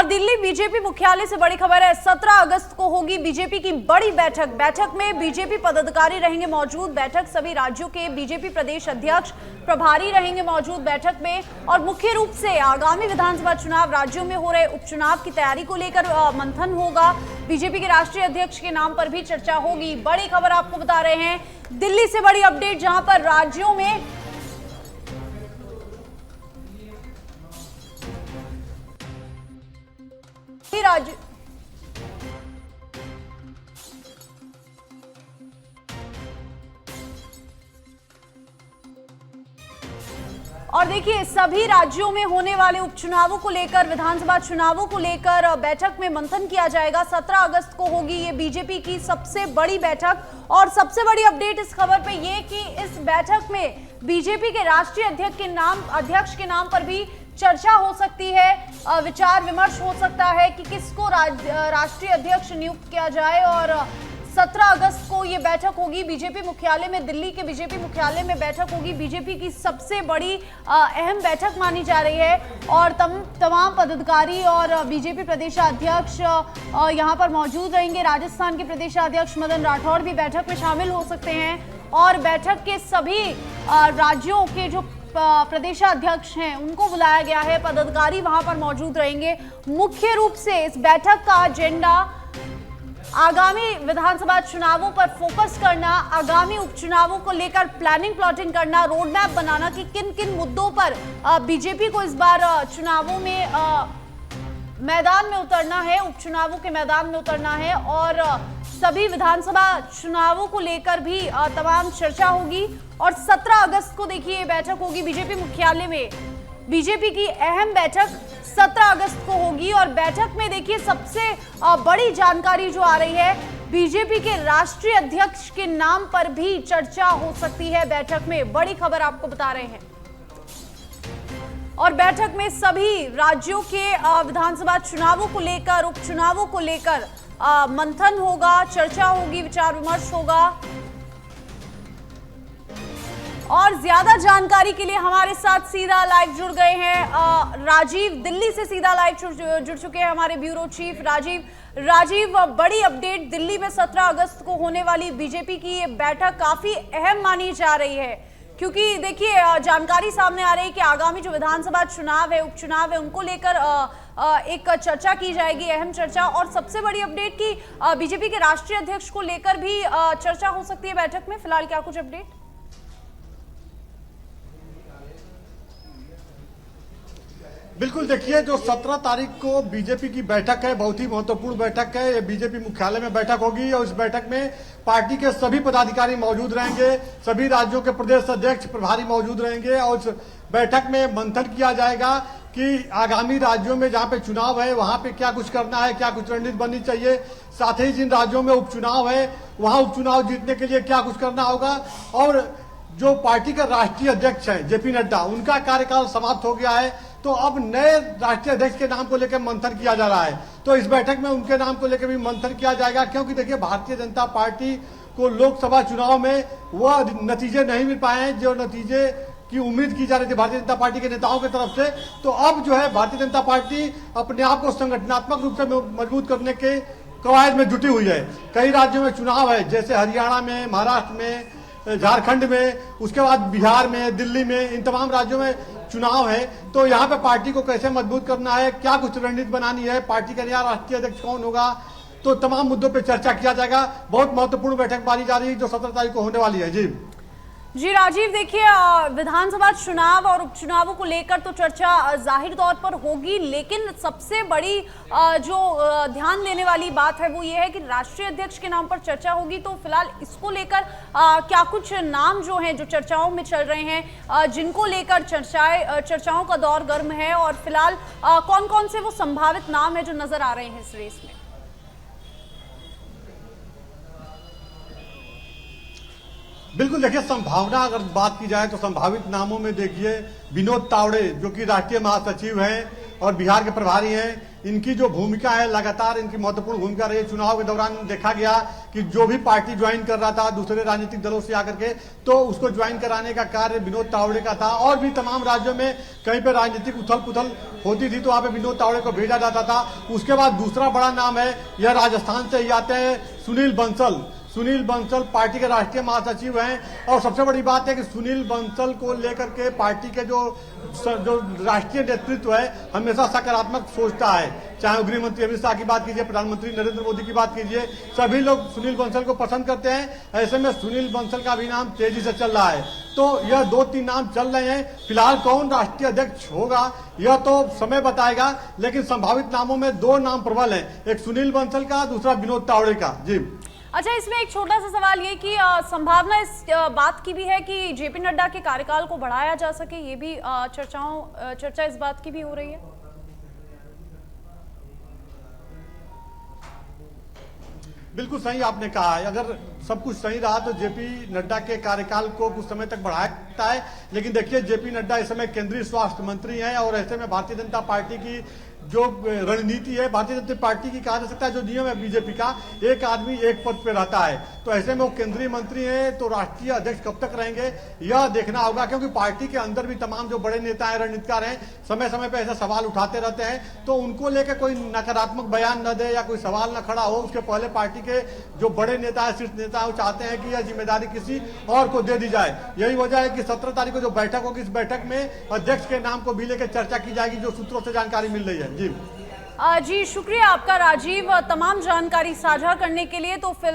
Delhi BJP मुख्यालय से बड़ी खबर है। 17 अगस्त को होगी बीजेपी की बड़ी बैठक। बैठक में बीजेपी पदाधिकारी रहेंगे मौजूद। बैठक सभी राज्यों के बीजेपी प्रदेश अध्यक्ष प्रभारी रहेंगे मौजूद बैठक में। और मुख्य रूप से आगामी विधानसभा चुनाव, राज्यों में हो रहे उपचुनाव की तैयारी को लेकर मंथन होगा। बीजेपी के राष्ट्रीय अध्यक्ष के नाम पर भी चर्चा होगी। बड़ी खबर आपको बता रहे हैं, दिल्ली से बड़ी अपडेट, जहां पर राज्यों में और देखिए सभी राज्यों में होने वाले उपचुनावों को लेकर, विधानसभा चुनावों को लेकर बैठक में मंथन किया जाएगा। 17 अगस्त को होगी ये बीजेपी की सबसे बड़ी बैठक। और सबसे बड़ी अपडेट इस खबर पे ये कि इस बैठक में बीजेपी के राष्ट्रीय अध्यक्ष के नाम पर भी चर्चा हो सकती है, विचार विमर्श हो सकता है कि किसको राष्ट्रीय अध्यक्ष नियुक्त किया जाए। और 17 अगस्त को ये बैठक होगी बीजेपी मुख्यालय में, दिल्ली के बीजेपी मुख्यालय में बैठक होगी। बीजेपी की सबसे बड़ी अहम बैठक मानी जा रही है और तमाम पदाधिकारी और बीजेपी प्रदेशाध्यक्ष यहाँ पर मौजूद रहेंगे। राजस्थान के प्रदेशाध्यक्ष मदन राठौर भी बैठक में शामिल हो सकते हैं और बैठक के सभी राज्यों के जो प्रदेशाध्यक्ष हैं उनको बुलाया गया है। पदाधिकारी वहां पर मौजूद रहेंगे। मुख्य रूप से इस बैठक का एजेंडा आगामी विधानसभा चुनावों पर फोकस करना, आगामी उपचुनावों को लेकर प्लानिंग प्लॉटिंग करना, रोड मैप बनाना कि किन किन मुद्दों पर बीजेपी को इस बार चुनावों में मैदान में उतरना है, उपचुनावों के मैदान में उतरना है। और सभी विधानसभा चुनावों को लेकर भी तमाम चर्चा होगी। और 17 अगस्त को देखिए ये बैठक होगी बीजेपी मुख्यालय में। बीजेपी की अहम बैठक 17 अगस्त को होगी और बैठक में देखिए सबसे बड़ी जानकारी जो आ रही है, बीजेपी के राष्ट्रीय अध्यक्ष के नाम पर भी चर्चा हो सकती है बैठक में। बड़ी खबर आपको बता रहे हैं। और बैठक में सभी राज्यों के विधानसभा चुनावों को लेकर, उपचुनावों को लेकर मंथन होगा, चर्चा होगी, विचार विमर्श होगा। और ज्यादा जानकारी के लिए हमारे साथ सीधा लाइव जुड़ गए हैं राजीव, दिल्ली से सीधा लाइव जुड़ चुके हैं हमारे ब्यूरो चीफ राजीव। बड़ी अपडेट, दिल्ली में 17 अगस्त को होने वाली बीजेपी की ये बैठक काफी अहम मानी जा रही है, क्योंकि देखिए जानकारी सामने आ रही है कि आगामी जो विधानसभा चुनाव है, उपचुनाव है, उनको लेकर एक चर्चा की जाएगी, अहम चर्चा। और सबसे बड़ी अपडेट की बीजेपी के राष्ट्रीय अध्यक्ष को लेकर भी चर्चा हो सकती है बैठक में। फिलहाल क्या कुछ अपडेट? बिल्कुल, देखिए जो 17 तारीख को बीजेपी की बैठक है, बहुत ही महत्वपूर्ण बैठक है। ये बीजेपी मुख्यालय में बैठक होगी और इस बैठक में पार्टी के सभी पदाधिकारी मौजूद रहेंगे, सभी राज्यों के प्रदेश अध्यक्ष प्रभारी मौजूद रहेंगे। और इस बैठक में मंथन किया जाएगा कि आगामी राज्यों में जहां पे चुनाव है वहां पे क्या कुछ करना है, क्या कुछ रणनीति बननी चाहिए। साथ ही जिन राज्यों में उपचुनाव है वहां उपचुनाव जीतने के लिए क्या कुछ करना होगा। और जो पार्टी के राष्ट्रीय अध्यक्ष हैं जेपी नड्डा, उनका कार्यकाल समाप्त हो गया है, तो अब नए राष्ट्रीय अध्यक्ष के नाम को लेकर मंथन किया जा रहा है। तो इस बैठक में उनके नाम को लेकर भी मंथन किया जाएगा, क्योंकि देखिए भारतीय जनता पार्टी को लोकसभा चुनाव में वह नतीजे नहीं मिल पाए हैं जो नतीजे की उम्मीद की जा रही थी भारतीय जनता पार्टी के नेताओं की तरफ से। तो अब जो है भारतीय जनता पार्टी अपने आप को संगठनात्मक रूप से मजबूत करने के कवायद में जुटी हुई है। कई राज्यों में चुनाव है, जैसे हरियाणा में, महाराष्ट्र में, झारखंड में, उसके बाद बिहार में, दिल्ली में, इन तमाम राज्यों में चुनाव है। तो यहाँ पे पार्टी को कैसे मजबूत करना है, क्या कुछ रणनीति बनानी है, पार्टी का नया राष्ट्रीय अध्यक्ष कौन होगा, तो तमाम मुद्दों पे चर्चा किया जाएगा। बहुत महत्वपूर्ण बैठक मानी जा रही है जो 17 तारीख को होने वाली है। जी राजीव, देखिए विधानसभा चुनाव और उपचुनावों को लेकर तो चर्चा जाहिर तौर पर होगी, लेकिन सबसे बड़ी जो ध्यान देने वाली बात है वो ये है कि राष्ट्रीय अध्यक्ष के नाम पर चर्चा होगी। तो फिलहाल इसको लेकर क्या कुछ नाम जो हैं, जो चर्चाओं में चल रहे हैं, जिनको लेकर चर्चाओं का दौर गर्म है, और फिलहाल कौन कौन से वो संभावित नाम है जो नजर आ रहे हैं इस रेस में? बिल्कुल, देखिए संभावना अगर बात की जाए तो संभावित नामों में देखिए विनोद तावड़े, जो कि राष्ट्रीय महासचिव हैं और बिहार के प्रभारी हैं, इनकी जो भूमिका है लगातार इनकी महत्वपूर्ण भूमिका रही। चुनाव के दौरान देखा गया कि जो भी पार्टी ज्वाइन कर रहा था दूसरे राजनीतिक दलों से आकर के, तो उसको ज्वाइन कराने का कार्य विनोद तावड़े का था। और भी तमाम राज्यों में कहीं पे राजनीतिक उथल पुथल होती थी तो वहां पे विनोद तावड़े को भेजा जाता था। उसके बाद दूसरा बड़ा नाम है, यह राजस्थान से ही आते हैं, सुनील बंसल। सुनील बंसल पार्टी के राष्ट्रीय महासचिव हैं और सबसे बड़ी बात है कि सुनील बंसल को लेकर के पार्टी के जो राष्ट्रीय नेतृत्व है हमेशा सकारात्मक सोचता है। चाहे गृह मंत्री अमित शाह की बात कीजिए, प्रधानमंत्री नरेंद्र मोदी की बात कीजिए, सभी लोग सुनील बंसल को पसंद करते हैं। ऐसे में सुनील बंसल का भी नाम तेजी से चल रहा है। तो यह 2-3 नाम चल रहे हैं। फिलहाल कौन राष्ट्रीय अध्यक्ष होगा यह तो समय बताएगा, लेकिन संभावित नामों में 2 नाम प्रबल हैं, एक सुनील बंसल का, दूसरा विनोद तावड़े का। जी अच्छा, इसमें एक छोटा सा सवाल ये कि संभावना इस बात की भी है कि जेपी नड्डा के कार्यकाल को बढ़ाया जा सके, ये भी चर्चा इस बात की भी हो रही है। बिल्कुल सही आपने कहा है। अगर सब कुछ सही रहा तो जेपी नड्डा के कार्यकाल को कुछ समय तक बढ़ाया सकता है। लेकिन देखिए, जेपी नड्डा इस समय केंद्रीय स्वास्थ्य मंत्री हैं और ऐसे में भारतीय जनता पार्टी की जो रणनीति है, भारतीय जनता पार्टी की कहा जा सकता है जो नियम है बीजेपी का, एक आदमी एक पद पे रहता है। तो ऐसे में वो केंद्रीय मंत्री हैं तो राष्ट्रीय अध्यक्ष कब तक रहेंगे यह देखना होगा, क्योंकि पार्टी के अंदर भी तमाम जो बड़े नेता हैं, रणनीतिकार हैं, समय समय पे ऐसे सवाल उठाते रहते हैं। तो उनको लेकर कोई नकारात्मक बयान न दे या कोई सवाल न खड़ा हो, उसके पहले पार्टी के जो बड़े नेता है, शीर्ष नेता है, वो चाहते हैं कि यह जिम्मेदारी किसी और को दे दी जाए। यही वजह है कि 17 तारीख को जो बैठक होगी, इस बैठक में अध्यक्ष के नाम को भी लेकर चर्चा की जाएगी, जो सूत्रों से जानकारी मिल रही है। जी जी शुक्रिया आपका राजीव, तमाम जानकारी साझा करने के लिए। तो फिलहाल